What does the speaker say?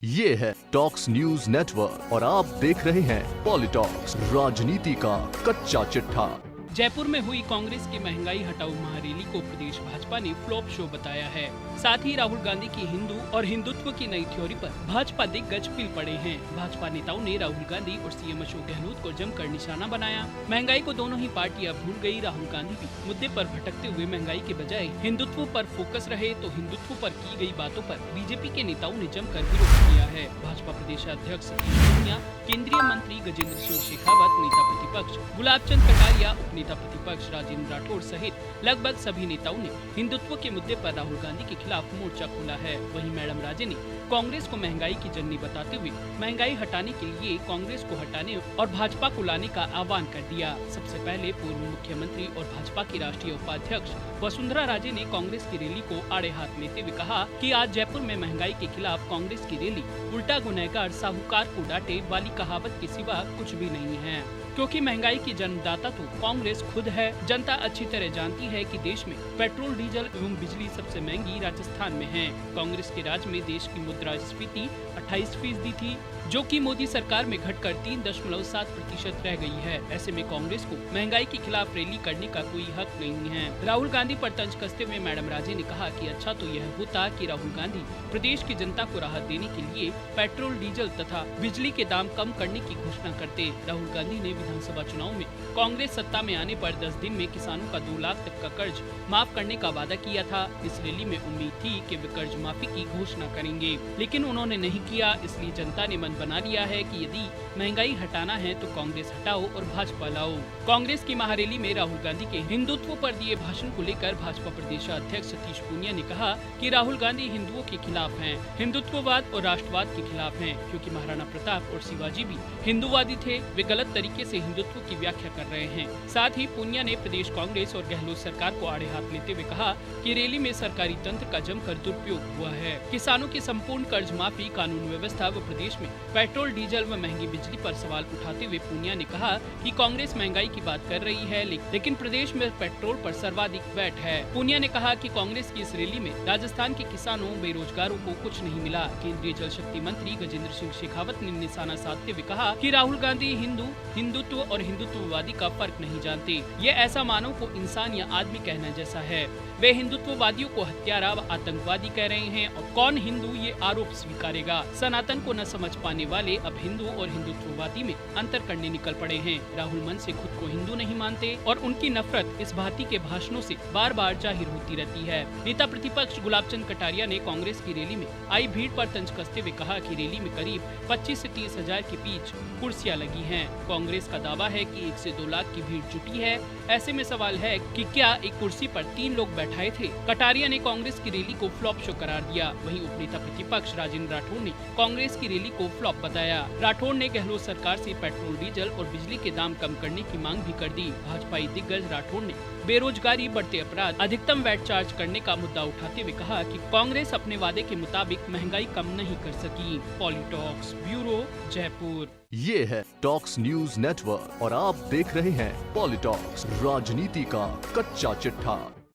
ये है talks news network और आप देख रहे हैं पॉलिटॉक्स, राजनीति का कच्चा चिट्ठा। जयपुर में हुई कांग्रेस की महंगाई हटाओ महारैली को प्रदेश भाजपा ने फ्लॉप शो बताया है। साथ ही राहुल गांधी की हिंदू और हिंदुत्व की नई थ्योरी पर भाजपा दिग्गज पिल पड़े हैं। भाजपा नेताओं ने राहुल गांधी और सीएम अशोक गहलोत को जमकर निशाना बनाया। महंगाई को दोनों ही पार्टियां भूल गई। राहुल गांधी भी मुद्दे पर भटकते हुए महंगाई के बजाय हिंदुत्व पर फोकस रहे तो हिंदुत्व पर की गई बातों पर बीजेपी के नेताओं ने जमकर विरोध किया है। भाजपा प्रदेश अध्यक्ष सतीश पूनिया, केंद्रीय मंत्री गजेंद्र सिंह शेखावत, नेता प्रतिपक्ष गुलाबचंद कटारिया, उपनेता प्रतिपक्ष राजेंद्र राठौड़ सहित लगभग सभी नेताओं ने हिंदुत्व के मुद्दे पर राहुल गांधी के खिलाफ मोर्चा खोला है। वहीं मैडम राजे ने कांग्रेस को महंगाई की जननी बताते हुए महंगाई हटाने के लिए कांग्रेस को हटाने और भाजपा को लाने का आह्वान कर दिया। सबसे पहले पूर्व मुख्यमंत्री और भाजपा की राष्ट्रीय उपाध्यक्ष वसुंधरा राजे ने कांग्रेस की रैली को आड़े हाथ लेते हुए कहा कि आज जयपुर में महंगाई के खिलाफ कांग्रेस की रैली उल्टा गुनहगार साहूकार को डांटे वाली कहावत के सिवा कुछ भी नहीं है, क्योंकि महंगाई की जन्मदाता तो कांग्रेस खुद है। जनता अच्छी तरह जानती है कि देश में पेट्रोल, डीजल एवं बिजली सबसे महंगी राजस्थान में है। कांग्रेस के राज में देश की मुद्रास्फीति 28% थी, जो कि मोदी सरकार में घटकर 3.7% रह गई है। ऐसे में कांग्रेस को महंगाई के खिलाफ रैली करने का कोई हक नहीं है। राहुल गांधी पर तंज कसते हुए मैडम राजे ने कहा कि अच्छा तो यह होता कि राहुल गांधी प्रदेश की जनता को राहत देने के लिए पेट्रोल, डीजल तथा बिजली के दाम कम करने की घोषणा करते। राहुल गांधी ने विधानसभा चुनाव में कांग्रेस सत्ता में आने पर 10 दिन में किसानों का 2 लाख तक का कर्ज माफ करने का वादा किया था। इस रैली में उम्मीद थी कि वे कर्ज माफी की घोषणा करेंगे, लेकिन उन्होंने नहीं किया। इसलिए जनता ने मन बना लिया है कि यदि महंगाई हटाना है तो कांग्रेस हटाओ और भाजपा लाओ। कांग्रेस की महारैली में राहुल गांधी के हिंदुत्व पर दिए भाषण को लेकर भाजपा प्रदेश अध्यक्ष सतीश पूनिया ने कहा कि राहुल गांधी हिंदुओं के खिलाफ हैं, हिंदुत्ववाद और राष्ट्रवाद के खिलाफ हैं, क्योंकि महाराणा प्रताप और शिवाजी भी हिंदूवादी थे। वे गलत तरीके से हिंदुत्व की व्याख्या कर रहे हैं। साथ ही पूनिया ने प्रदेश कांग्रेस और गहलोत सरकार को आड़े हाथ लेते हुए कहा कि रैली में सरकारी तंत्र का जमकर दुरुपयोग हुआ है। किसानों की संपूर्ण कर्ज माफी, कानून व्यवस्था व प्रदेश में पेट्रोल, डीजल व महंगी बिजली पर सवाल उठाते हुए पूनिया ने कहा कि कांग्रेस महंगाई की बात कर रही है, लेकिन प्रदेश में पेट्रोल पर सर्वाधिक वैट है। पूनिया ने कहा कि कांग्रेस की इस रैली में राजस्थान के किसानों, बेरोजगारों को कुछ नहीं मिला। केंद्रीय जल शक्ति मंत्री गजेंद्र सिंह शेखावत ने निशाना साधते हुए कहा कि राहुल गांधी हिंदुत्व और हिंदुत्ववादी का फर्क नहीं जानते। ये ऐसा मानव को इंसान या आदमी कहना जैसा है। वे हिंदुत्ववादियों को हत्यारा व आतंकवादी कह रहे हैं और कौन हिंदू ये आरोप स्वीकारेगा। सनातन को न समझ पाने वाले अब हिंदू और हिंदुत्ववादी में अंतर करने निकल पड़े हैं। राहुल मन से खुद को हिंदू नहीं मानते और उनकी नफरत इस भांति के भाषणों से बार बार जाहिर होती रहती है। नेता प्रतिपक्ष गुलाबचंद कटारिया ने कांग्रेस की रैली में आई भीड़ पर तंज कसते हुए कहा कि रैली में करीब 25 से 30 हजार के बीच कुर्सियां लगी हैं। कांग्रेस का दावा है कि 1 से 2 लाख की भीड़ जुटी है। ऐसे में सवाल है कि क्या एक कुर्सी पर 3 लोग बैठाए थे। कटारिया ने कांग्रेस की रैली को फ्लॉप शो करार दिया। वहीं उपनेता प्रतिपक्ष राजेंद्र राठौड़ ने कांग्रेस की रैली को फ्लॉप बताया। राठौड़ ने गहलोत सरकार से पेट्रोल, डीजल और बिजली के दाम कम करने की मांग भी कर दी। भाजपाई दिग्गज राठौड़ ने बेरोजगारी, बढ़ते अपराध, अधिकतम वैट चार्ज करने का मुद्दा उठाते हुए कहा कि कांग्रेस अपने वादे के मुताबिक महंगाई कम नहीं कर सकी। पॉलिटॉक्स ब्यूरो, जयपुर। ये है टॉक्स न्यूज नेटवर्क और आप देख रहे हैं पॉलिटॉक्स, राजनीति का कच्चा चिट्ठा।